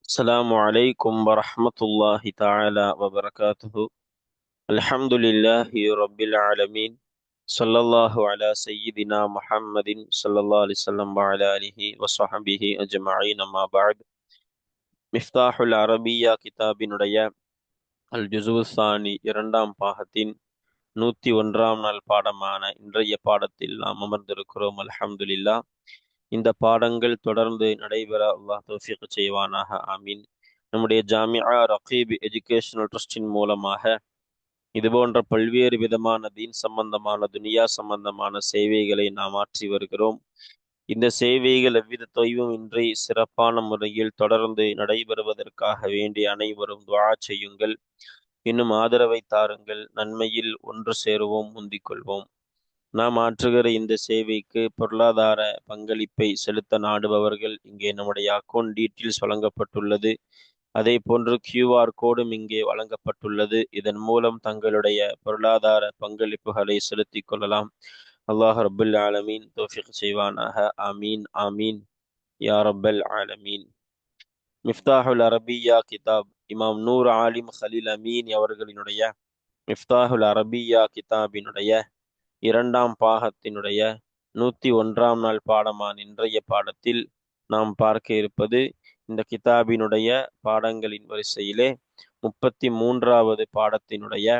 السلام عليكم ورحمة الله تعالى وبركاته. الحمد لله رب العالمين. صلى الله على سيدنا محمد صلى الله عليه وسلم وعلى آله وصحبه أجمعين. ما بعد. மிஃப்தாஹுல் அரபியா கிதாபினுடைய அல் ஜுஸு சானி இரண்டாம் பாகத்தின் 101ஆம் நாள் பாடமான இன்றைய பாடத்தில் நாம் அமர்ந்திருக்கிறோம். அல்ஹம்துலில்லாஹ். இந்த பாடங்கள் தொடர்ந்து நடைபெற அல்லாஹ் தௌஃபீக் செய்வானாக. ஆமீன். நம்முடைய ஜாமியா ரகீப் எஜுகேஷனல் ட்ரஸ்டின் மூலமாக இது போன்ற பல்வேறு விதமான தீன் சம்பந்தமான துனியா சம்பந்தமான சேவைகளை நாம் ஆற்றி வருகிறோம். இந்த சேவைகள் எவ்வித தொய்வும் இன்றி சிறப்பான முறையில் தொடர்ந்து நடைபெறுவதற்காக வேண்டி அனைவரும் துஆ செய்யுங்கள். இன்னும் ஆதரவை தாருங்கள். நன்மையில் ஒன்று சேருவோம், முந்திக் கொள்வோம். நாம் ஆற்றுகிற இந்த சேவைக்கு பொருளாதார பங்களிப்பை செலுத்த நாடுபவர்கள் இங்கே நம்முடைய அக்கௌண்ட் டீட்டெயில்ஸ் வழங்கப்பட்டுள்ளது. அதே போன்று QR கோடும் இங்கே வழங்கப்பட்டுள்ளது. இதன் மூலம் தங்களுடைய பொருளாதார பங்களிப்புகளை செலுத்திக் கொள்ளலாம். அல்லாஹ் ரபுல் ஆலமீன் தௌஃபீக் செய்வானாக. ஆமீன் ஆமீன் யா ரப்பல் ஆலமீன். மிஃப்தாஹுல் அரபியா கிதாப் இமாம் நூர் ஆலிம் ஹலீல் அமீன் அவர்களினுடைய மிஃப்தாஹுல் அரபியா கிதாபினுடைய இரண்டாம் பாகத்தினுடைய 101ஆம் நாள் பாடமான இன்றைய பாடத்தில் நாம் பார்க்க இருப்பது இந்த கிதாபினுடைய பாடங்களின் வரிசையிலே 33வது பாடத்தினுடைய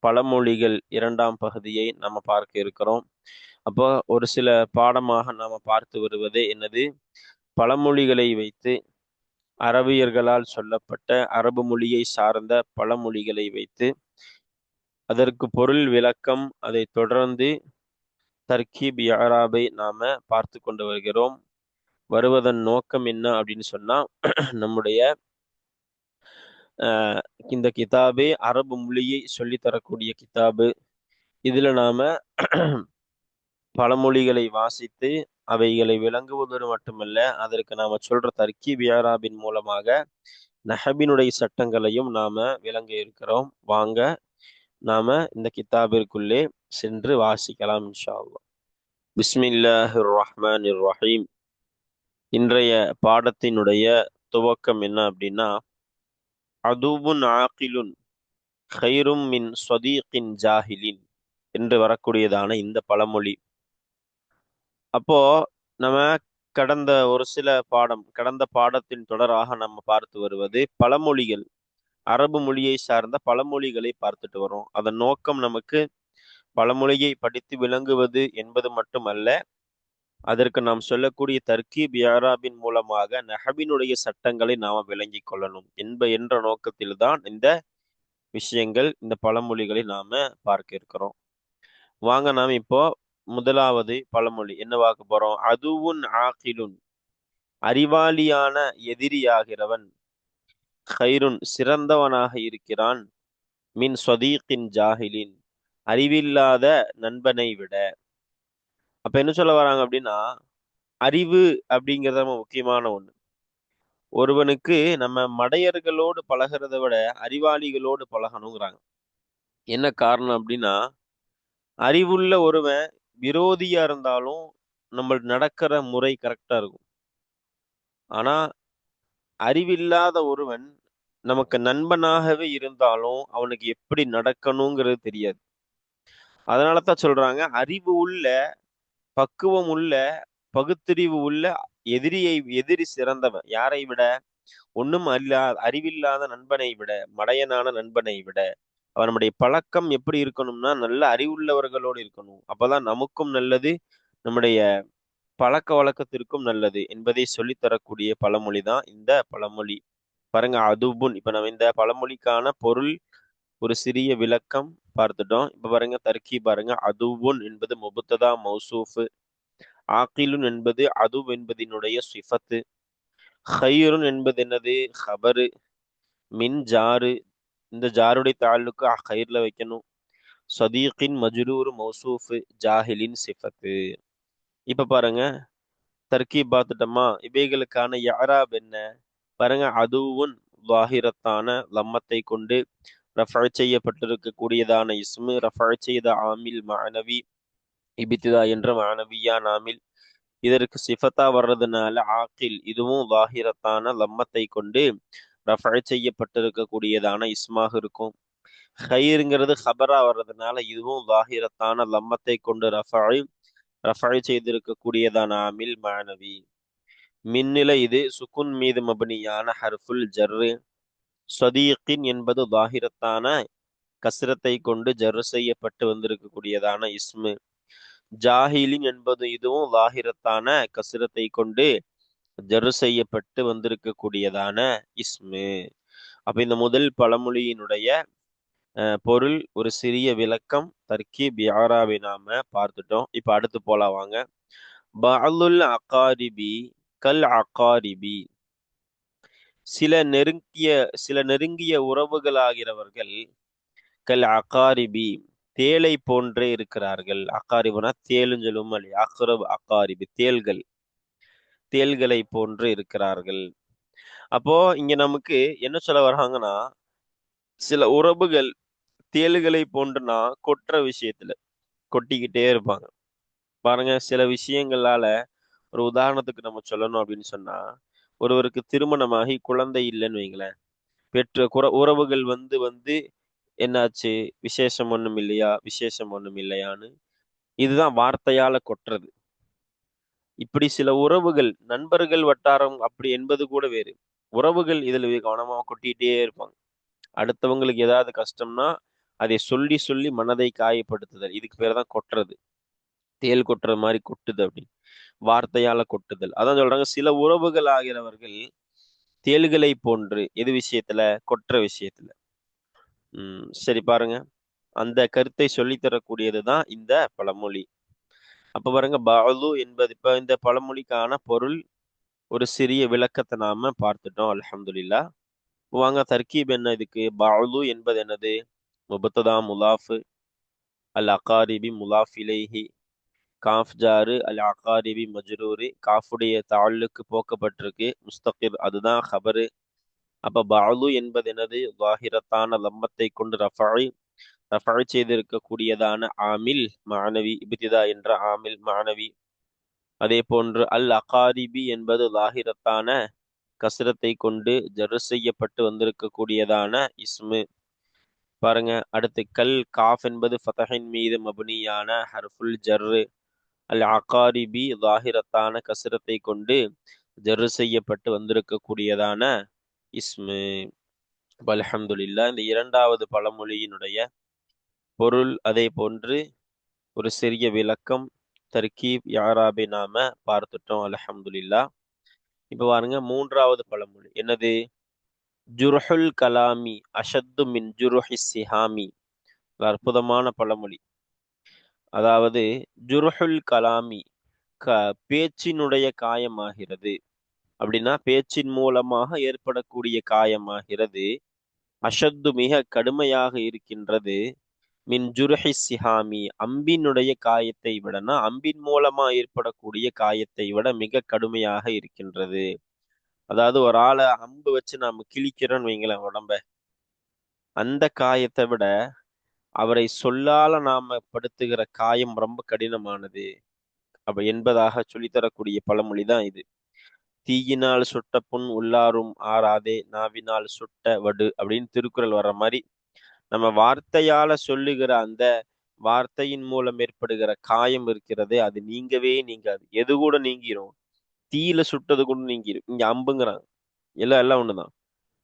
பழமொழிகள் இரண்டாம் பகுதியை நம்ம பார்க்க இருக்கிறோம். அப்போ ஒரு சில பாடமாக நாம் பார்த்து வருவதே என்னது, பழமொழிகளை வைத்து அரபியர்களால் சொல்லப்பட்ட அரபு மொழியை சார்ந்த பழமொழிகளை வைத்து அதற்கு பொருள் விளக்கம், அதை தொடர்ந்து தர்கீப் யாராபை நாம பார்த்து கொண்டு வருகிறோம். வருவதன் நோக்கம் என்ன அப்படின்னு சொன்னா, நம்முடைய இந்த கிதாபே அரபு மொழியை சொல்லித்தரக்கூடிய கிதாபு. இதுல நாம பழமொழிகளை வாசித்து அவைகளை விளங்குவதோடு மட்டுமல்ல, அதற்கு நாம சொல்ற தர்கீப் யாராபின் மூலமாக நஹபினுடைய சட்டங்களையும் நாம விளங்க இருக்கிறோம். வாங்க நாம இந்த கிதாபிற்குள்ளே சென்று வாசிக்கலாம் இன்ஷா அல்லாஹ். பிஸ்மில்லாஹிர் ரஹ்மானிர் ரஹீம். இன்றைய பாடத்தினுடைய துவக்கம் என்ன அப்படின்னா, அதுவுன் ஆகிலுன் ஹைரும் மின் ஸ்வதீகின் ஜாஹிலின் என்று வரக்கூடியதான இந்த பழமொழி. அப்போ நம்ம கடந்த பாடத்தின் தொடராக நம்ம பார்த்து வருவது பழமொழிகள், அரபு மொழியை சார்ந்த பழமொழிகளை பார்த்துட்டு வரோம். அதன் நோக்கம் நமக்கு பழமொழியை படித்து விளங்குவது என்பது மட்டுமல்ல, அதற்கு நாம் சொல்லக்கூடிய தர்கீப் யாராபின் மூலமாக நஹபினுடைய சட்டங்களை நாம விளங்கி கொள்ளணும் என்ற நோக்கத்தில்தான் இந்த விஷயங்கள், இந்த பழமொழிகளை நாம பார்க்க இருக்கிறோம். வாங்க நாம் இப்போ முதலாவது பழமொழி என்ன பார்க்க போறோம். அதுவுன் ஆகிலுன், அறிவாளியான எதிரியாகிறவன், ஹைருன் சிறந்தவனாக இருக்கிறான், மின் ஸ்வதீகின் ஜாஹிலின் அறிவில்லாத நண்பனை விட. அப்ப என்ன சொல்ல வராங்க அப்படின்னா, அறிவு அப்படிங்கிறது ரொம்ப முக்கியமான ஒண்ணு. ஒருவனுக்கு நம்ம மடையர்களோடு பழகிறத விட அறிவாளிகளோடு பழகணுங்கிறாங்க. என்ன காரணம் அப்படின்னா, அறிவுள்ள ஒருவன் விரோதியா இருந்தாலும் நம்ம நடக்கிற முறை கரெக்டா இருக்கும். ஆனா அறிவில்லாத ஒருவன் நமக்கு நண்பனாகவே இருந்தாலும் அவனுக்கு எப்படி நடக்கணுங்கிறது தெரியாது. அதனால தான் சொல்றாங்க, அறிவு உள்ள, பக்குவம் உள்ள, பகுத்தறிவு உள்ள எதிரி சிறந்தவன். யாரை விட? ஒன்றும் அறிவில்லாத நண்பனை விட, மடையனான நண்பனை விட. அவன் நம்முடைய பழக்கம் எப்படி இருக்கணும்னா, நல்ல அறிவுள்ளவர்களோடு இருக்கணும். அப்பதான் நமக்கும் நல்லது, நம்முடைய பழக்க வழக்கத்திற்கும் நல்லது என்பதை சொல்லித்தரக்கூடிய பழமொழி தான் இந்த பழமொழி. பாருங்க, அதுபுன். இப்ப நம்ம இந்த பழமொழிக்கான பொருள், ஒரு சிறிய விளக்கம் பார்த்துட்டோம். இப்ப பாருங்க தர்கீப் பாருங்க. அதுவுன் என்பது முபத்ததா மௌசூஃபு, ஆகிலுன் என்பது அது என்பதினுடைய சிஃபத்து, ஹைருன் என்பது என்னது, ஹபரு, மின் ஜாரு, இந்த ஜாருடைய தாலுக்கு ஹைர்ல வைக்கணும், சதீக்கின் மஜ்ரூர் மௌசூஃபு, ஜாஹிலின் சிஃபத்து. இப்ப பாருங்க தர்கீப் பார்த்துட்டோமா. இவைகளுக்கான யாராப் என்ன பாருங்க. அதுவும் வாஹிரத்தான லம்மத்தை கொண்டு ரஃபா செய்யப்பட்டிருக்கக்கூடியதான இஸ்மு, ரஃபா செய்த ஆமில் மானவி, இபித்திதா என்ற மானவியா நாமில், இதற்கு சிஃபத்தா வர்றதுனால ஆக்கில் இதுவும் லாஹிரத்தான லம்மத்தை கொண்டு ரஃபா செய்யப்பட்டிருக்கக்கூடியதான இஸ்மாக இருக்கும். ஹைருங்கிறது ஹபரா வர்றதுனால இதுவும் லாஹிரத்தான லம்மத்தை கொண்டு ரஃபா செய்திருக்கக்கூடியதான ஆமில் மாணவி. மின்னிலை இது சுகுன் மீது மபனியான ஹர்ஃபுல் ஜர்ரு. சதீக்கின் என்பது லாஹிரத்தான கஸ்ரத்தை கொண்டு ஜர்ரு செய்யப்பட்டு வந்திருக்கக்கூடியதான இஸ்மு. ஜாஹிலின் என்பது இதுவும் லாஹிரத்தான கஸ்ரத்தை கொண்டு ஜர்ரு செய்யப்பட்டு வந்திருக்கக்கூடியதான இஸ்மு. அப்ப இந்த முதல் பழமொழியினுடைய பொருள், ஒரு சிறிய விளக்கம், தர்கீப் யாராவை நாம பார்த்துட்டோம். இப்ப அடுத்து போலாம் வாங்க. பஅலுல் அகாரிபி கல் அகாரிபி. சில நெருங்கிய உறவுகளாகிறவர்கள் கல் அகாரிபி தேலை போன்றே இருக்கிறார்கள். அகாரிபுனா தேலுன்னு சொல்லுவோம் இல்லையா, அக்ரப் அகாரிபி தேள்களை போன்று இருக்கிறார்கள். அப்போ இங்க நமக்கு என்ன சொல்ல வர்றாங்கன்னா, சில உறவுகள் தேள்களை போன்றுனா கொட்டுற விஷயத்துல கொட்டிக்கிட்டே இருப்பாங்க. பாருங்க, சில விஷயங்களால ஒரு உதாரணத்துக்கு நம்ம சொல்லணும் அப்படின்னு சொன்னா, ஒருவருக்கு திருமணமாகி குழந்தை இல்லைன்னு வைங்களேன், உறவுகள் வந்து வந்து என்னாச்சு, விசேஷம் ஒண்ணும் இல்லையா, விசேஷம் ஒண்ணும் இல்லையான்னு இதுதான் வார்த்தையால கொட்டுறது. இப்படி சில உறவுகள், நண்பர்கள் வட்டாரம் அப்படி என்பது கூட வேறு. உறவுகள் இதுல கவனமா கொட்டிட்டே இருப்பாங்க. அடுத்தவங்களுக்கு ஏதாவது கஷ்டம்னா அதை சொல்லி சொல்லி மனதை காயப்படுத்துதல், இதுக்கு பேர் தான் கொட்டுறது. தேல் கொட்டுற மாதிரி கொட்டுது அப்படி வார்த்தையால கொட்டுதல். அதான் சொல்றாங்க, சில உறவுகள் ஆகிறவர்கள் தேள்களை போன்று எது விஷயத்துல, கொற்ற விஷயத்துல. சரி பாருங்க, அந்த கருத்தை சொல்லித்தரக்கூடியதுதான் இந்த பழமொழி. அப்ப பாருங்க, பாலு என்பது இப்ப இந்த பழமொழிக்கான பொருள், ஒரு சிறிய விளக்கத்தை நாம பார்த்துட்டோம். அல்ஹம்துலில்லா. வாங்க, தர்கீப் என்ன இதுக்கு? பாலு என்பது என்னது? முபத்ததா முலாஃபு, அல் அகாரிபி முலாஃப் இலைஹி, காஃப் ஜாரு, அல் அகாரிபி மஜ்ரூரி, காஃபுடைய தாளுக்கு போக்கப்பட்டிருக்கு, முஸ்தகிர் அதுதான் ஹபரு. அப்ப பாலு என்பது என்னது? வாஹிரத்தான லம்மத்தை கொண்டு ரஃபா செய்திருக்கக்கூடியதான ஆமில் மாணவி, இப்திதா என்ற ஆமில் மாணவி. அதே போன்று அல் அகாரிபி என்பது லாஹிரத்தான கஸ்ரத்தை கொண்டு ஜர்ரு செய்யப்பட்டு வந்திருக்கக்கூடியதான இஸ்மு. பாருங்க, அடுத்து காஃப் என்பது ஃபதஹின் மீது மபுனியான ஹர்ஃபுல் ஜர்ரு. அல் அகாரிபி லாஹிரத்தான கஸ்ரத்தை கொண்டு ஜர்ரு செய்யப்பட்டு வந்திருக்கக்கூடியதான இஸ்மு. அல்ஹம்துலில்லா. இந்த இரண்டாவது பழமொழியினுடைய பொருள், அதே போன்று ஒரு சிறிய விளக்கம், தர்கீப் யாராபை நாம பார்த்துட்டோம். அல்ஹம்துலில்லா. இப்ப பாருங்க, மூன்றாவது பழமொழி என்னது? ஜுர்ஹுல் கலாமி அஷத்து மின் ஜுருஹி சிஹாமி. அற்புதமான பழமொழி. அதாவது ஜுர்ஹுல் கலாமி, பேச்சினுடைய காயமாகிறது அப்படின்னா, பேச்சின் மூலமாக ஏற்படக்கூடிய காயமாகிறது. அஷத்து மிக கடுமையாக இருக்கின்றது. மின் ஜுருஹி சிஹாமி அம்பினுடைய காயத்தை விடனா, அம்பின் மூலமா ஏற்படக்கூடிய காயத்தை விட மிக கடுமையாக இருக்கின்றது. அதாவது ஒரு ஆளை அம்பு வச்சு நாம கிழிக்கிறோம்னு வைங்களேன் உடம்ப, அந்த காயத்தை விட அவரை சொல்லால நாம படுத்துகிற காயம் ரொம்ப கடினமானது அப்ப என்பதாக சொல்லித்தரக்கூடிய பழமொழி தான் இது. தீயினால் சுட்ட புண் உள்ளாரும் ஆறாதே, நாவினால் சுட்ட வடு அப்படின்னு திருக்குறள் வர்ற மாதிரி, நம்ம வார்த்தையால சொல்லுகிற அந்த வார்த்தையின் மூலம் ஏற்படுகிற காயம் இருக்கிறதே, அது நீங்கவே நீங்காது. எது கூட நீங்கிரும்? தீயில சுட்டது கூட நீங்கிரும். இங்க அம்புங்கிறாங்க, எல்லாம் எல்லாம் ஒண்ணுதான்.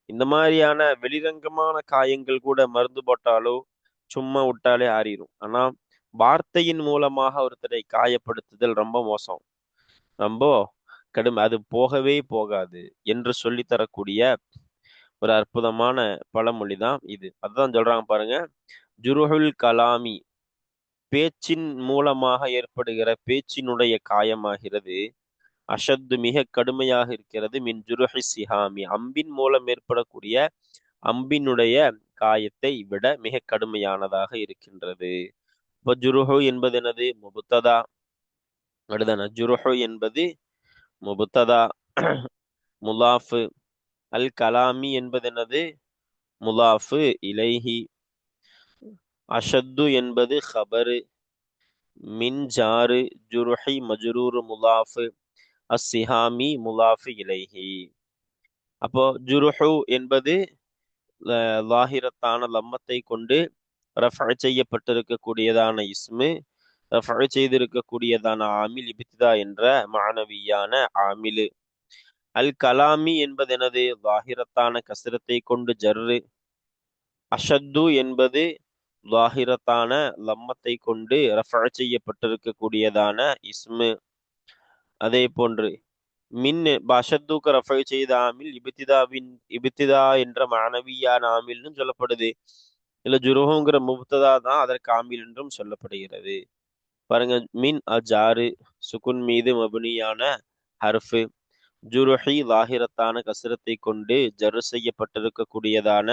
இந்த மாதிரியான வெளிரங்கமான காயங்கள் கூட மருந்து போட்டாலோ சும்மா விட்டாலே ஆறிடும். ஆனா வார்த்தையின் மூலமாக ஒருத்தரை காயப்படுத்துதல் ரொம்ப மோசம், ரொம்ப கடுமை, அது போகவே போகாது என்று சொல்லி தரக்கூடிய ஒரு அற்புதமான பழமொழி தான் இது. அதுதான் சொல்றாங்க பாருங்க, ஜுருஹுல் கலாமி, பேச்சின் மூலமாக ஏற்படுகிற பேச்சினுடைய காயமாகிறது. அஷத்து மிக கடுமையாக இருக்கிறது. மின் ஜுருஹி சிஹாமி அம்பின் மூலம் ஏற்படக்கூடிய அம்பினுடைய காயத்தை விட மிக கடுமையானதாக இருக்கின்றது. இப்போ ஜுருஹு என்பது என்னது? முபுத்ததா. அடுதான ஜுருஹு என்பது முபுத்ததா, முலாஃபு. அல் கலாமி என்பது என்னது? முலாஃபு இலைஹி. அஷத்து என்பது ஹபரு. மின் ஜாரு ஜுருஹி மஜ்ரூர் முலாஃபு அஸ்ஸிஹாமி முலாஃபு இலைஹி. அப்போ ஜுருஹு என்பது லாஹிரத்தான லம்மத்தை கொண்டு ரஃப செய்யப்பட்டிருக்கக்கூடியதான இஸ்மு, ரஃப செய்திருக்கக்கூடியதான ஆமில் இப்திதா என்ற மானவியான ஆமிலு. அல் கலாமி என்பது எனது லாஹிரத்தான கஸ்ரத்தை கொண்டு ஜர்ரு. அஷத்து என்பது லாஹிரத்தான லம்மத்தை கொண்டு ரஃப செய்யப்பட்டிருக்கக்கூடியதான இஸ்மு. அதே போன்று மின் அஷத்துக்கு ரஃப செய்த ஆமில் இப்திதா என்ற மானவியான ஆமில்னு சொல்லப்படுது. இல்ல ஜுருஹுங்கிற முப்ததா தான் அதற்கு ஆமில் என்றும் சொல்லப்படுகிறது. பாருங்க, மின் அஜாரு சுகுன் மீது மபுனியான ஹர்ஃபு, ஜுருஹி லாஹிரத்தான கஸ்ரத்தை கொண்டு ஜரு செய்யப்பட்டிருக்கக்கூடியதான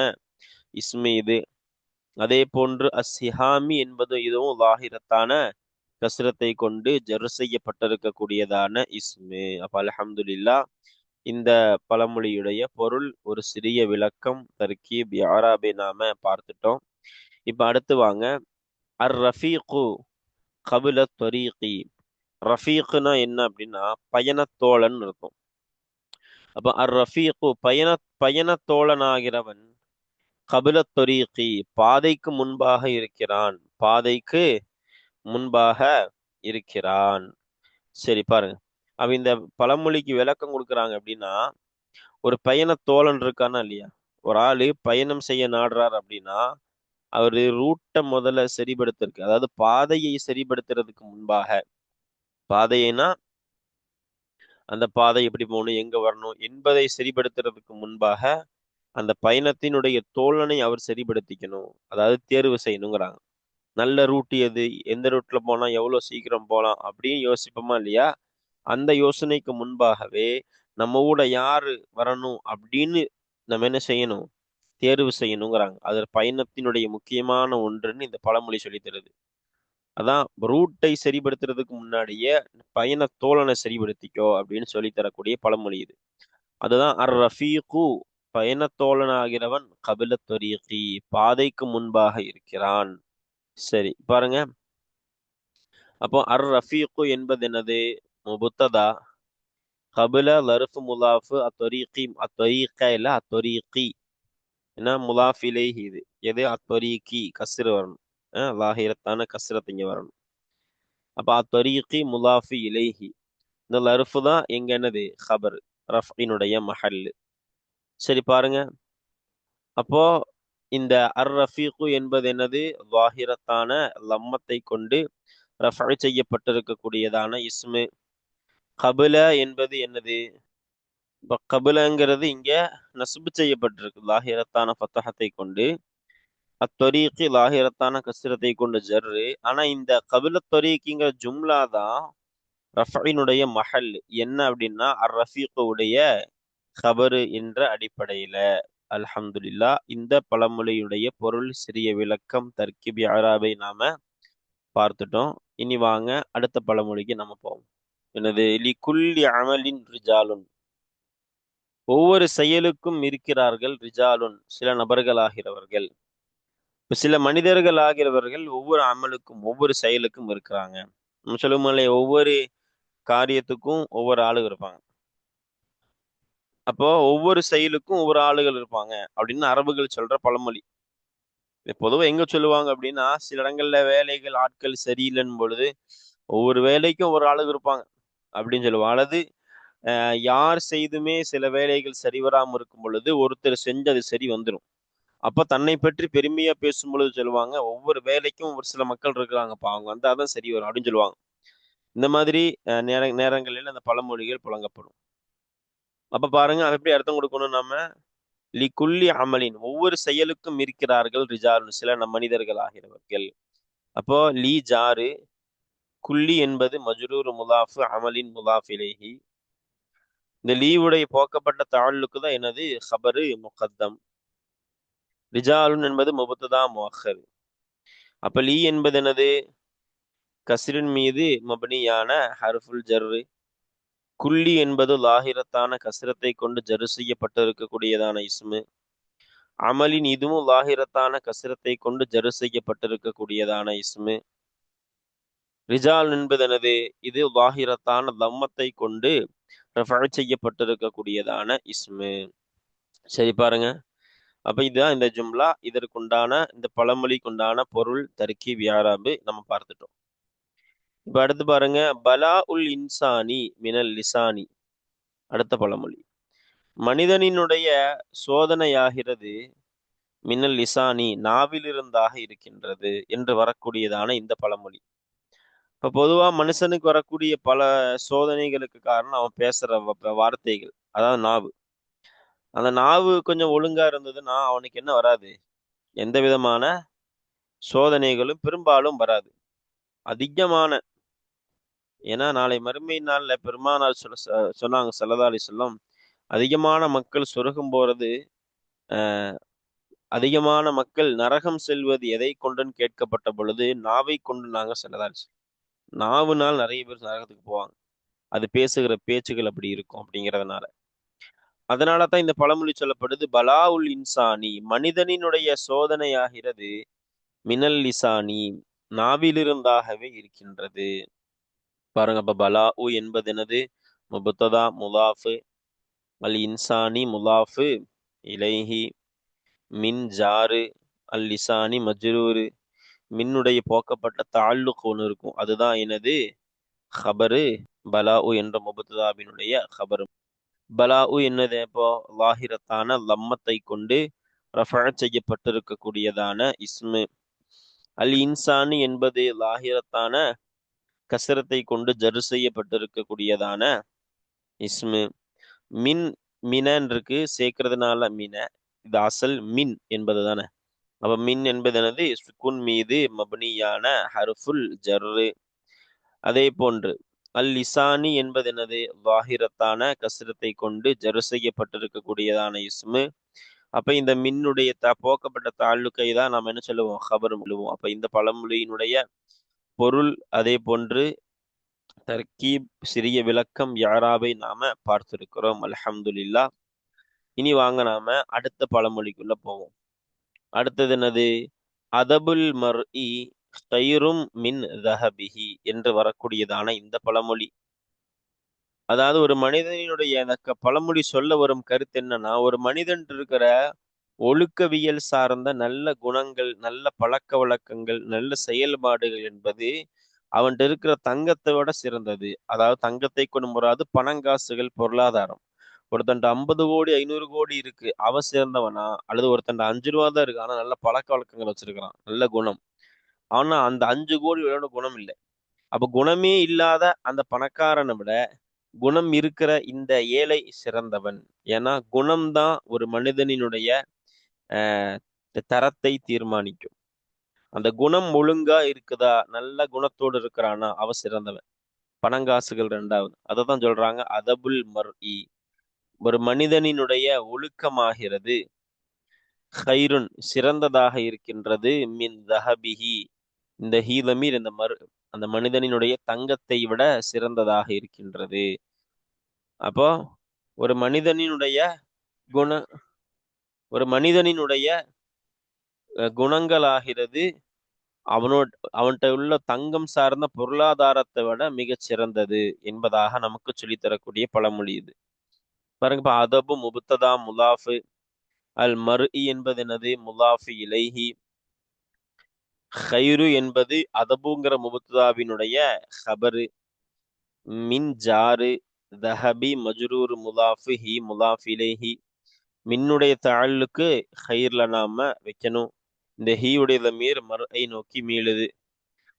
இஸ்மு இது. அதே போன்று அஸ்ஸிஹாமி என்பது இதுவும் லாஹிரத்தான கஸ்ரத்தை கொண்டு ஜரு செய்யப்பட்டிருக்கக்கூடியதான இஸ்மு. அப்ப அல்ஹம்துலில்லாஹ், இந்த பழமொழியுடைய பொருள், ஒரு சிறிய விளக்கம், தர்கீப், யாராபை நாம பார்த்துட்டோம். இப்ப அடுத்து வாங்க, அர் ரஃபீகு கபில தொரீகி. ரஃபீக்னா என்ன அப்படின்னா பயணத்தோழன் இருக்கும். அப்ப அர் ரஃபீகு பயணத்தோழனாகிறவன் கபில தொரீகி பாதைக்கு முன்பாக இருக்கிறான், பாதைக்கு முன்பாக இருக்கிறான். சரி பாருங்க, அவ இந்த பழமொழிக்கு விளக்கம் கொடுக்குறாங்க அப்படின்னா, ஒரு பயண தோழன் இருக்கானா இல்லையா, ஒரு ஆளு பயணம் செய்ய நாடுறார் அப்படின்னா அவரு ரூட்டை முதல்ல சரிபடுத்திருக்கு, அதாவது பாதையை சரிபடுத்துறதுக்கு முன்பாக, பாதையினா அந்த பாதை எப்படி போகணும், எங்க வரணும் என்பதை சரிபடுத்துறதுக்கு முன்பாக அந்த பயணத்தினுடைய தோழனை அவர் சரிபடுத்திக்கணும், அதாவது தேர்வு செய்யணுங்கிறாங்க. நல்ல ரூட் எது, எந்த ரூட்ல போனா எவ்வளவு சீக்கிரம் போகலாம் அப்படின்னு யோசிப்போமா இல்லையா, அந்த யோசனைக்கு முன்பாகவே நம்ம கூட யாரு வரணும் அப்படின்னு நம்ம என்ன செய்யணும், தேர்வு செய்யணுங்கிறாங்க. அது பயணத்தினுடைய முக்கியமான ஒன்றுன்னு இந்த பழமொழி சொல்லி தருது. அதான் ரூட்டை சரிபடுத்துறதுக்கு முன்னாடியே பயண தோழனை சரிபடுத்திக்கோ அப்படின்னு சொல்லி தரக்கூடிய பழமொழி இது. அதுதான் அர் ரஃபீகு பயண தோழனாகிறவன் கபில தொரீகி பாதைக்கு முன்பாக இருக்கிறான். சரி பாருங்க, அப்போ அர் ரஃபீகு என்பது என்னது, முபத்ததா, கபில லர்ஃபு முலாஃபு அத்தொரீகி, அத்தொரீக இல்ல அத்தொரீகி என்ன முலாஃப் இலைஹி, இது எது அத்தொரீகி கஸ்ரு வரணும், லாஹிரத்தான கஸ்ரத் இங்க வரணும். அப்ப அத்தொரீகி முலாஃபி இலைஹி, இந்த லர்ஃபு தான் எங்க என்னது ஹபர், ரஃபினுடைய மஹல். சரி பாருங்க, அப்போ இந்த அர் ரஃபீகு என்பது என்னது, லாஹிரத்தான லம்மத்தை கொண்டு ரஃப செய்யப்பட்டிருக்கக்கூடியதான இஸ்மு. கபில என்பது என்னது, இப்ப கபிலங்கிறது இங்க நஸ்பு செய்யப்பட்டிருக்கு லாஹிரத்தான ஃபத்தஹத்தை கொண்டு, அத்தொரீகி லாஹிரத்தான கஸ்ரத்தை கொண்டு ஜர்ரு. ஆனா இந்த கபில தொரீக்கிங்கிற ஜும்லா தான் ரஃபினுடைய மஹல். என்ன அப்படின்னா அர் ரஃபீக்கு உடைய கபரு என்ற அடிப்படையில. அல்ஹம்துலில்லா, இந்த பழமொழியுடைய பொருள், சிறிய விளக்கம், தர்கிப், அராபை நாம பார்த்துட்டோம். இனி வாங்க அடுத்த பழமொழிக்கு நம்ம போவோம். என்னது, லிகுல்லி அமலின் ரிஜாலுன், ஒவ்வொரு செயலுக்கும் இருக்கிறார்கள் ரிஜாலுன், சில நபர்கள் ஆகிறவர்கள். சில மனிதர்கள் ஆகிறவர்கள் ஒவ்வொரு அமலுக்கும் ஒவ்வொரு செயலுக்கும் இருக்கிறாங்க. நம்ம சொல்லுவோம், ஒவ்வொரு காரியத்துக்கும் ஒவ்வொரு ஆளுங்க இருப்பாங்க. அப்போ ஒவ்வொரு செயலுக்கும் ஒவ்வொரு ஆளுகள் இருப்பாங்க அப்படின்னு அரபுகள் சொல்ற பழமொழி. பொதுவாக எங்க சொல்லுவாங்க அப்படின்னா, சில இடங்கள்ல வேலைகள் ஆட்கள் சரியில்லைன்னு பொழுது ஒவ்வொரு வேலைக்கும் ஒரு ஆளுங்க இருப்பாங்க அப்படின்னு சொல்லுவாங்க. அல்லது யார் செய்துமே சில வேலைகள் சரி வராமல் இருக்கும் பொழுது ஒருத்தர் செஞ்சு அது சரி வந்துடும். அப்ப தன்னை பற்றி பெருமையா பேசும் பொழுது சொல்லுவாங்க, ஒவ்வொரு வேலைக்கும் ஒரு சில மக்கள் இருக்கிறாங்கப்பா, அவங்க வந்தாதான் சரி வரும் அப்படின்னு சொல்லுவாங்க. இந்த மாதிரி நேரங்களில் அந்த பழமொழிகள் புழங்கப்படும். அப்ப பாருங்க, அது எப்படி அர்த்தம் கொடுக்கணும் நாம, லிகுல்லி அமலின் ஒவ்வொரு செயலுக்கும் இருக்கிறார்கள் ரிஜாலுன், சில மனிதர்கள் ஆகிறவர்கள். அப்போ லீ ஜாரு, குல்லி என்பது மஜ்ரூர் முலாஃபு அமலின் முலாஃப் இலைஹி. இந்த லீவுடைய போக்கப்பட்ட தாளுக்கு தான் என்னது ஹபரு முகத்தம். ரிஜாலுன் என்பது முபத்ததா முஅக்கர். அப்ப லீ என்பது என்னது, கஸ்ரின் மீது மபனியான ஹர்ஃபுல் ஜர்ரு. குல்லி என்பது லாஹிரத்தான கஸ்ரத்தை கொண்டு ஜரு செய்யப்பட்டிருக்கக்கூடியதான இஸ்மு. அமலின் இதுவும் லாஹிரத்தான கஸ்ரத்தை கொண்டு ஜரு செய்யப்பட்டிருக்கக்கூடியதான இஸ்மு. ரிஜால் என்பதனது இது லாஹிரத்தான லம்மத்தை கொண்டு செய்யப்பட்டிருக்கக்கூடியதான இஸ்மு. சரி பாருங்க. அப்ப இதுதான் இந்த ஜும்லா. இதற்குண்டான இந்த பழமொழிக்குண்டான பொருள், தர்கீப், இஆராபு நம்ம பார்த்துட்டோம். இப்ப அடுத்து பாருங்க, பலா உல் இன்சானி மினல் லிசானி. அடுத்த பழமொழி, மனிதனினுடைய சோதனையாகிறது மின்னல் லிசானி நாவிலிருந்தாக இருக்கின்றது என்று வரக்கூடியதான இந்த பழமொழி. இப்ப பொதுவா மனுஷனுக்கு வரக்கூடிய பல சோதனைகளுக்கு காரணம் அவன் பேசுற வார்த்தைகள், அதாவது நாவு. அந்த நாவு கொஞ்சம் ஒழுங்கா இருந்ததுன்னா அவனுக்கு என்ன வராது, எந்த விதமான சோதனைகளும் பெரும்பாலும் வராது. அதிகமான, ஏன்னா நாளை மறுமை நாள்ல பெருமானார் சொன்னாங்க ஸல்லல்லாஹு அலைஹி வஸல்லம், அதிகமான மக்கள் சொர்க்கம் போறது, அதிகமான மக்கள் நரகம் செல்வது எதை கொண்டுன்னு கேட்கப்பட்ட பொழுது நாவை கொண்டு நாங்க ஸல்லல்லாஹு அலைஹி வஸல்லம். நாவுனால் நிறைய பேர் நரகத்துக்கு போவாங்க. அது பேசுகிற பேச்சுகள் அப்படி இருக்கும் அப்படிங்கிறதுனால. அதனால தான் இந்த பழமொழி சொல்லப்படுது, பலாவுல் இன்சானி மனிதனினுடைய சோதனையாகிறது மினல் லிசானி நாவிலிருந்தாகவே இருக்கின்றது. பாருங்க, அப்ப பலாஉ என்பது என்னது, முபத்ததா முலாஃபு, அல் இன்சானி முலாஃபு இலைஹி, மின் ஜாரு, அல் லிசானி மஜ்ரூரு. மின்னுடைய போக்கப்பட்ட தாழ்லுக்கு ஒன்று இருக்கும், அதுதான் எனது ஹபரு பலாஉ என்ற முபத்ததாபினுடைய ஹபரு. பலாஉ என்னது, இப்போ லாஹிரத்தான லம்மத்தை கொண்டு செய்யப்பட்டிருக்கக்கூடியதான இஸ்மு. அல் இன்சானி என்பது லாஹிரத்தான கசரத்தை கொண்டு ஜரு செய்யப்பட்டிருக்கக்கூடியதான இஸ்மு. மின் மினன் இருக்கு, சேர்க்கறதுனால மின, இது அசல் மின் என்பது தானே. அப்ப மின் என்பது எனது சுக்குன் மீது மப்னியான ஹர்ஃபுல் ஜர்ரு. அதே போன்று அல் லிசானி என்பது என்னது, வாஹிரத்தான கசரத்தை கொண்டு ஜரு செய்யப்பட்டிருக்கக்கூடியதான இஸ்மு. அப்ப இந்த மின்னுடைய போக்கப்பட்ட தாழ்லுக்கை தான் நாம் என்ன சொல்லுவோம், ஹபர் சொல்லுவோம். அப்ப இந்த பழமொழியினுடைய பொருள், அதே போன்று தர்கீப், சிறிய விளக்கம், யாராவை நாம பார்த்திருக்கிறோம். அல்ஹம்துலில்லா. இனி வாங்க நாம அடுத்த பழமொழிக்குள்ள போவோம். அடுத்தது என்னது, அதபுல் மர்இ கைரும் மின் தஹபிஹி என்று வரக்கூடியதான இந்த பழமொழி. அதாவது ஒரு மனிதனுடைய அந்த பழமொழி சொல்ல வரும் கருத்து என்னன்னா, ஒரு மனிதன் இருக்கிற ஒழுக்கவியல் சார்ந்த நல்ல குணங்கள், நல்ல பழக்க வழக்கங்கள், நல்ல செயல்பாடுகள் என்பது அவன்கிட்ட இருக்கிற தங்கத்தை விட சிறந்தது. அதாவது தங்கத்தை கொண்டு முறாது பணங்காசுகள், பொருளாதாரம். ஒருத்தன்ட்ட 50 கோடி 500 கோடி இருக்கு, அவன் சிறந்தவனா? அல்லது ஒருத்தன்ட்ட 5 ரூபா தான் இருக்கு, ஆனா நல்ல பழக்க வழக்கங்கள் வச்சிருக்கிறான், நல்ல குணம். ஆனா அந்த 5 கோடியோட குணம் இல்லை. அப்ப குணமே இல்லாத அந்த பணக்காரனை விட குணம் இருக்கிற இந்த ஏழை சிறந்தவன். ஏன்னா குணம்தான் ஒரு மனிதனினுடைய அஹ் தரத்தை தீர்மானிக்கும். அந்த குணம் ஒழுங்கா இருக்குதா, நல்ல குணத்தோடு இருக்கிறானா, அவ சிறந்தவன். பணங்காசுகள் ரெண்டாவது. அதை தான் சொல்றாங்க அதபுல் மர்இ, ஒரு மனிதனினுடைய ஒழுக்கமாகிறது ஹைருன் சிறந்ததாக இருக்கின்றது மின் தஹபிஹி, இந்த ஹீலமீர் இந்த அந்த மனிதனினுடைய தங்கத்தை விட சிறந்ததாக இருக்கின்றது. அப்போ ஒரு மனிதனினுடைய குண ஒரு மனிதனினுடைய குணங்களாகிறது அவன்கிட்ட உள்ள தங்கம் சார்ந்த பொருளாதாரத்தை விட மிகச் சிறந்தது என்பதாக நமக்கு சொல்லித்தரக்கூடிய பழமொழி இது. பாருங்க, இப்ப அதபு முபத்ததா முலாஃபு, அல் மர்இ என்பது என்னது, முலாஃபு இலைஹி. ஹைரு என்பது அதபுங்கிற முபத்ததாவினுடைய ஹபரு. மின் ஜாரு, தஹபி மஜ்ரூர் முலாஃபு ஹி முலாஃப் இலைஹி. மின்னுடைய தாளுக்கு ஹைர்ல நாம வைக்கணும். இந்த ஹீயுடைய மீர் மர்ஐ நோக்கி மீளுது.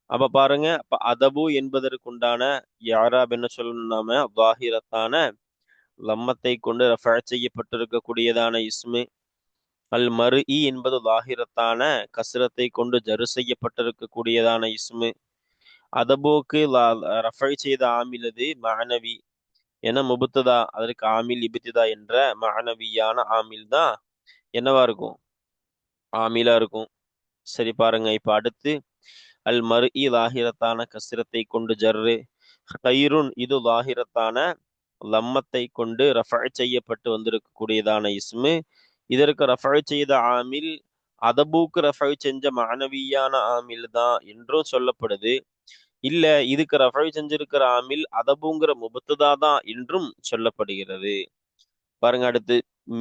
அப்ப பாருங்க, அப்ப அதபு என்பதற்குண்டான யாராப் என்ன சொல்லணும் நாம, வாஹிரத்தான லம்மத்தை கொண்டு ரஃபா செய்யப்பட்டிருக்கக்கூடியதான இஸ்மு. அல் மர்இ என்பது லாஹிரத்தான கஸ்ரத்தை கொண்டு ஜரு செய்யப்பட்டிருக்கக்கூடியதான இஸ்மு. அதபோக்கு ரஃபை செய்த ஆமிலது மானவி என முபுத்ததா, அதற்கு ஆமில் இபித்திதா என்ற மானவியான ஆமில் தான் என்னவா இருக்கும், ஆமிலா இருக்கும். சரி பாருங்க, இப்ப அடுத்து அல் மர்இ லாஹிரத்தான கஸ்ரத்தை கொண்டு ஜர்ரு, கயிறுன் இது லாஹிரத்தான லம்மத்தை கொண்டு ரஃபா செய்யப்பட்டு வந்திருக்கக்கூடியதான இஸ்மு. இதற்கு ரஃபா செய்த ஆமில் அதபூக்கு ரஃபா செஞ்ச மானவியான ஆமில் தான் என்றும் சொல்லப்படுது. இல்ல இதுக்கு ரஃபை செஞ்சிருக்கிற ஆமில் அதபுங்கிற முபத்ததா தான் என்றும் சொல்லப்படுகிறது. பாருங்க அடுத்து,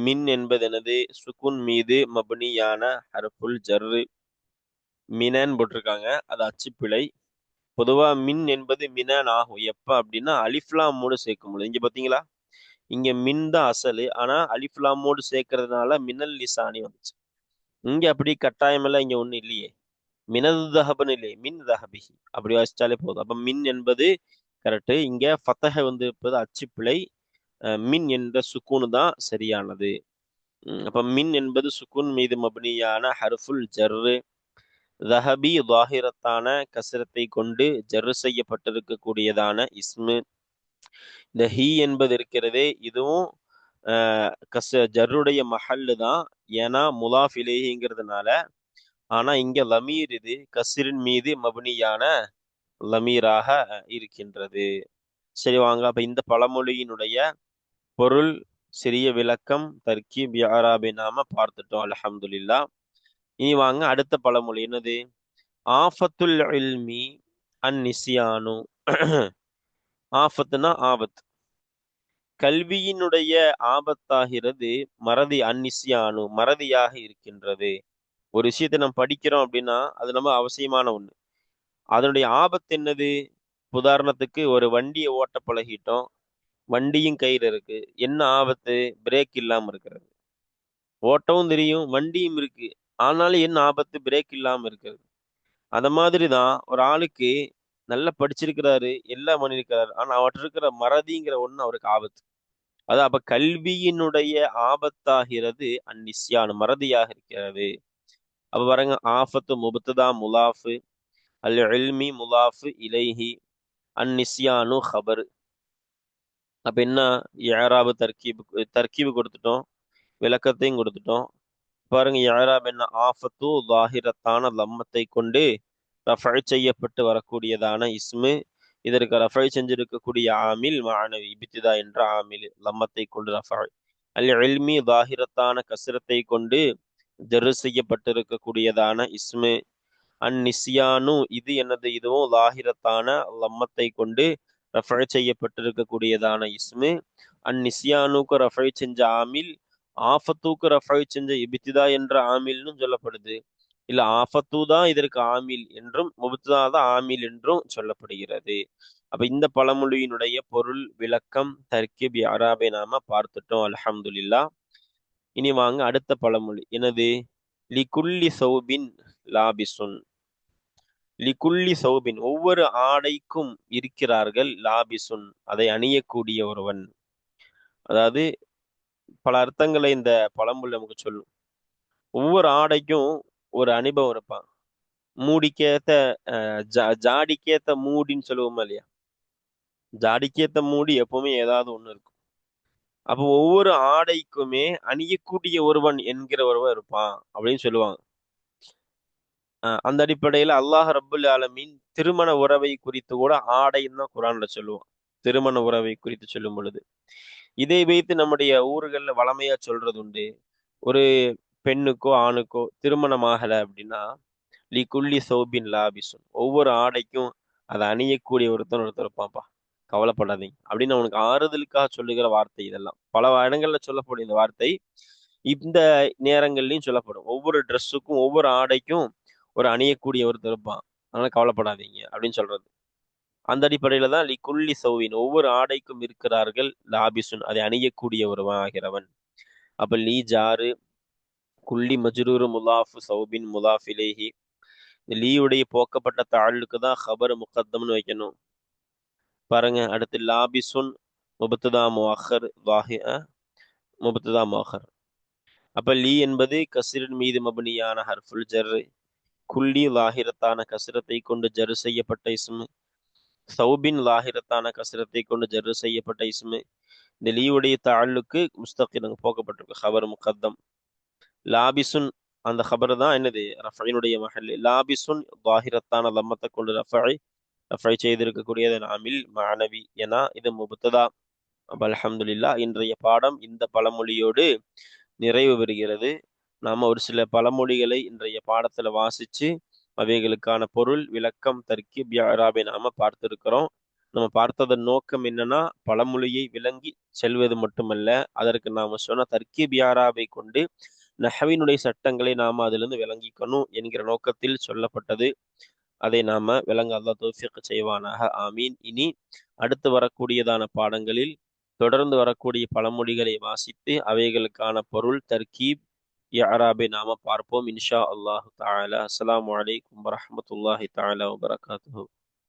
மின் என்பது என்னது? சுக்குன் மீது மப்னியான ஹர்ஃபுல் ஜர்ரு. மினன் போட்டிருக்காங்க, அது அச்சுப்பிழை. பொதுவா மின் என்பது மினன் ஆகும் எப்ப அப்படின்னா அலிஃப்லாமோடு சேர்க்கும் பொழுது. இங்க பாத்தீங்களா, இங்க மின் தான் அசலு, ஆனா அலிஃப்லாமோடு சேர்க்கறதுனால மினல் லிசானி வந்துச்சு. இங்க அப்படி கட்டாயம் எல்லாம் இங்க ஒண்ணு இல்லையே. மினது தஹபுன்னு இல்லையே, மின் தஹபிஹி அப்படி வாசிச்சாலே போதும். அப்ப மின் என்பது கரெக்ட். இங்க ஃபத்தஹ வந்து இருப்பது அச்சுப்பிழை. மின் என்ற சுக்கூனு தான் சரியானது. அப்ப மின் என்பது சுக்குன் மீது மப்னியான ஹர்ஃபுல் ஜர்ரு. தஹபி லாஹிரத்தான கசரத்தை கொண்டு ஜர்ரு செய்யப்பட்டிருக்கக்கூடியதான இஸ்மு. இந்த ஹி என்பது இருக்கிறதே, இதுவும் ஜர்ருடைய மஹல்லு தான். ஏன்னா முலாஃப் இலேஹிங்கிறதுனால. ஆனா இங்க லமீர் இது கஸ்ரின் மீது மப்னியான லமீராக இருக்கின்றது. சரி வாங்க, அப்ப இந்த பழமொழியினுடைய பொருள், சிறிய விளக்கம், தர்கீப், இஅராபை நாம பார்த்துட்டோம் அல்ஹம்துலில்லாஹ். இனி வாங்க அடுத்த பழமொழி என்னது? ஆஃபத்துல் இல்மி அன் நிசியானு. ஆஃபத்துனா ஆபத். கல்வியினுடைய ஆபத்தாகிறது மறதி. அந்நிசியானு மறதியாக இருக்கின்றது. ஒரு விஷயத்தை நம்ம படிக்கிறோம் அப்படின்னா அது நம்ம அவசியமான ஒண்ணு. அதனுடைய ஆபத்து என்னது? உதாரணத்துக்கு ஒரு வண்டியை ஓட்ட பழகிட்டோம், வண்டியும் கையில இருக்கு. என்ன ஆபத்து? பிரேக் இல்லாம இருக்கிறது. ஓட்டவும் தெரியும், வண்டியும் இருக்கு, ஆனாலும் என்ன ஆபத்து? பிரேக் இல்லாம இருக்கிறது. அந்த மாதிரி தான் ஒரு ஆளுக்கு நல்லா படிச்சிருக்கிறாரு, எல்லாம் பண்ணியிருக்கிறாரு, ஆனா அவர்கிட்ட இருக்கிற மறதிங்கிற ஒண்ணு அவருக்கு ஆபத்து. அது அப்ப கல்வியினுடைய ஆபத்தாகிறது அந்நிஸ்யான் மறதியாக இருக்கிறது. அப்ப பாருங்க, ஆஃபத்து முபத்ததா முலாஃபு, அல் இல்மி முலாஃபு இலைஹி, அந்நிஸ்யானு ஹபர். அப்ப என்ன? இஅராபு தர்கீபு கொடுத்துட்டோம், விளக்கத்தையும் கொடுத்துட்டோம். பாருங்க இஅராப் என்ன? ஆஃபத்து லாஹிரத்தான லம்மத்தை கொண்டு ரஃபை செய்யப்பட்டு வரக்கூடியதான இஸ்மு. இதற்கு ரஃபை செஞ்சிருக்கக்கூடிய ஆமில் மானவி இப்திதா என்ற ஆமில் லம்மத்தை கொண்டு ரஃபை. அல் இல்மி லாஹிரத்தான கஸ்ரத்தை கொண்டு ஜர்ரு செய்யப்பட்டிருக்கக்கூடியதான இஸ்மு. அந்நிஸ்யானு இது என்னது? இதுவும் லாஹிரத்தான லம்மத்தை கொண்டு ரஃபை செய்யப்பட்டிருக்கக்கூடியதான இஸ்மு. அந்நிஸ்யானுக்கு ரஃபை செஞ்ச ஆமில், ஆஃபத்துக்கு ரஃபை செஞ்ச இப்திதா என்ற ஆமில்னு சொல்லப்படுது. இல்ல ஆஃபத்து தான் இதற்கு ஆமில் என்றும் முபத்ததா தான் ஆமில் என்றும் சொல்லப்படுகிறது. அப்ப இந்த பழமொழியினுடைய பொருள், விளக்கம், தர்கீப், இஅராபை நாம பார்த்துட்டோம் அல்ஹம்துலில்லாஹ். இனி வாங்க அடுத்த பழமொழி என்னது? லிகுல்லி சௌபின் லாபிசுன். லிகுல்லி சௌபின் ஒவ்வொரு ஆடைக்கும் இருக்கிறார்கள், லாபிசுன் அதை அணியக்கூடிய ஒருவன். அதாவது பல அர்த்தங்களை இந்த பழமொழி நமக்கு சொல்லும். ஒவ்வொரு ஆடைக்கும் ஒரு அனுபவம் இருப்பான். மூடிக்கேத்த ஜாடிக்கேத்த மூடின்னு சொல்லுவோமா இல்லையா? ஜாடிக்கேத்த மூடி எப்பவுமே ஏதாவது ஒண்ணு இருக்கும். அப்போ ஒவ்வொரு ஆடைக்குமே அணியக்கூடிய ஒருவன் என்கிற ஒருவன் இருப்பான் அப்படின்னு சொல்லுவாங்க. அந்த அடிப்படையில அல்லாஹ் ரப்புல் ஆலமீன் திருமண உறவை குறித்து கூட ஆடைன்னு தான் குரான்ல சொல்லுவான். திருமண உறவை குறித்து சொல்லும் பொழுது இதை வைத்து நம்முடைய ஊர்கள்ல வளமையா சொல்றது உண்டு. ஒரு பெண்ணுக்கோ ஆணுக்கோ திருமணம் ஆகல அப்படின்னா, லிகுல்லி சௌபின் லாபிசுன் ஒவ்வொரு ஆடைக்கும் அதை அணியக்கூடிய ஒருத்தர் இருப்பான்ப்பா, கவலைப்படாதீங்க அப்படின்னு அவனுக்கு ஆறுதலுக்காக சொல்லுகிற வார்த்தை. இதெல்லாம் பல இடங்கள்ல சொல்லப்படும் இந்த வார்த்தை. இந்த நேரங்கள்லயும் சொல்லப்படும். ஒவ்வொரு ட்ரெஸ்ஸுக்கும் ஒவ்வொரு ஆடைக்கும் ஒரு அணியக்கூடிய ஒருத்தர் இருப்பான், அதனால கவலைப்படாதீங்க அப்படின்னு சொல்றது. அந்த அடிப்படையில தான் லிகுல்லி சௌவின் ஒவ்வொரு ஆடைக்கும் இருக்கிறார்கள், லாபிசுன் அதை அணியக்கூடிய ஒருவன் ஆகிறவன். அப்ப லீ ஜாரு, குல்லி மஜ்ரூரு முலாஃபு சௌபின் முலாஃப் இலைஹி. லீயுடைய போக்கப்பட்ட தாளுக்கு தான் ஹபர் முகத்தம்னு வைக்கணும். பாருங்க அடுத்து, லாபிசுன் முபத்ததா முஅக்கர் முபத்ததா முஅக்கர். அப்ப லீ என்பது கஸ்ரின் மீது மப்னியான ஹர்ஃபுல் ஜர். குல்லி லாஹிரத்தான கஸ்ரத்தை கொண்டு ஜர் செய்யப்பட்ட இஸ்மு. சௌபின் லாஹிரத்தான கஸ்ரத்தை கொண்டு ஜர் செய்யப்பட்ட இஸ்மு. இந்த லீவுடைய தாளுக்கு முஸ்தகில் போக்கப்பட்டிருக்கு, ஹபர் முகத்தம். லாபிசுன் அந்த ஹபர் தான் என்னது? ரஃபைனுடைய மஹல். லாபிசுன் லாஹிரத்தான லம்மத்தை கொண்டு ரஃபை செய்திருக்கக்கூடியது ஆமில் மானவி. ஏன்னா இது முபத்ததா. அப்ப அல்ஹம்துலில்லாஹ் இன்றைய பாடம் இந்த பழமொழியோடு நிறைவு பெறுகிறது. நாம ஒரு சில பழமொழிகளை இன்றைய பாடத்துல வாசிச்சு அவைகளுக்கான பொருள், விளக்கம், தர்கீப், இஅராபை நாம பார்த்திருக்கிறோம். நம்ம பார்த்ததன் நோக்கம் என்னன்னா, பழமொழியை விளங்கி செல்வது மட்டுமல்ல, அதற்கு நாம சொன்ன தர்கீப், இஅராபை கொண்டு நஹ்வினுடைய சட்டங்களை நாம அதிலிருந்து விளங்கிக்கணும் என்கிற நோக்கத்தில் சொல்லப்பட்டது. அதை நாம விளங்க அல்லாஹ் தௌஃபீக் செய்வானாக. ஆமீன். இனி அடுத்து வரக்கூடியதான பாடங்களில் தொடர்ந்து வரக்கூடிய பழமொழிகளை வாசித்து அவைகளுக்கான பொருள், தர்கீப், இஅராபை நாம பார்ப்போம் இன்ஷா அல்லாஹு தஆலா. அஸ்ஸலாமு அலைக்கும் வரஹ்மத்துல்லாஹி தஆலா வபரகாத்துஹு.